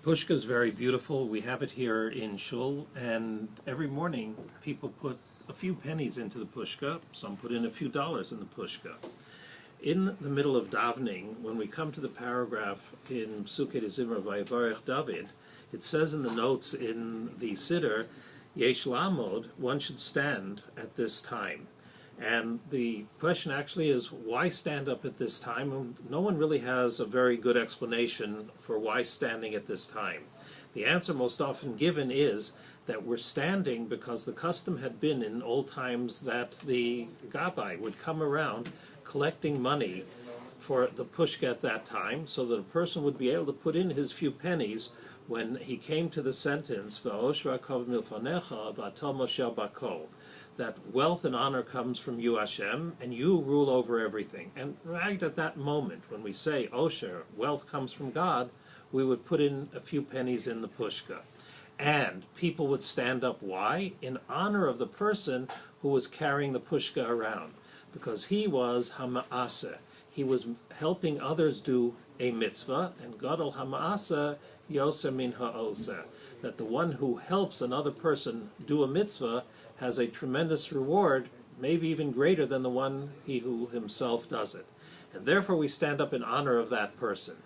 Pushka is very beautiful. We have it here in Shul, and every morning people put a few pennies into the Pushka. Some put in a few dollars in the Pushka. In the middle of davening, when we come to the paragraph in Psukei de Zimra Vayivarech David, it says in the notes in the Siddur, Yesh Lamod, one should stand at this time. And the question actually is, why stand up at this time? And no one really has a very good explanation for why standing at this time. The answer most often given is that we're standing because the custom had been in old times that the Gabbai would come around collecting money for the Pushka at that time, so that a person would be able to put in his few pennies when he came to the sentence, V'oshra kov milfanecha v'atom mosher bakol, that wealth and honor comes from you, Hashem, and you rule over everything. And right at that moment, when we say Osher, wealth comes from God, we would put in a few pennies in the Pushka. And people would stand up. Why? In honor of the person who was carrying the Pushka around. Because he was Hama'aseh. He was helping others do a mitzvah, and Gadol Hama'aseh Yoseh min ha'oseh, that the one who helps another person do a mitzvah has a tremendous reward, maybe even greater than the one he who himself does it. And therefore we stand up in honor of that person.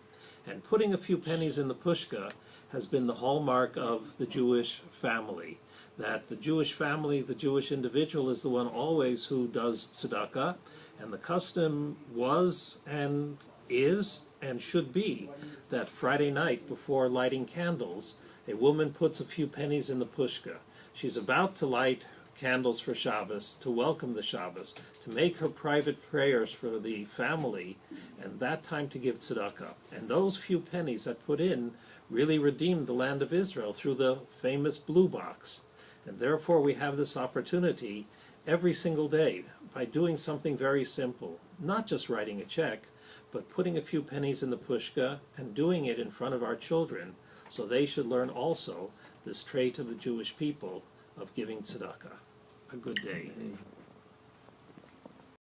And putting a few pennies in the Pushka has been the hallmark of the Jewish family. That the Jewish family, the Jewish individual, is the one always who does tzedakah, and the custom was and is and should be that Friday night before lighting candles, a woman puts a few pennies in the Pushka. She's about to light candles for Shabbos, to welcome the Shabbos, to make her private prayers for the family, and that time to give tzedakah. And those few pennies that put in really redeemed the land of Israel through the famous blue box. And therefore we have this opportunity every single day by doing something very simple, not just writing a check, but putting a few pennies in the Pushka and doing it in front of our children, so they should learn also this trait of the Jewish people of giving tzedakah. A good day.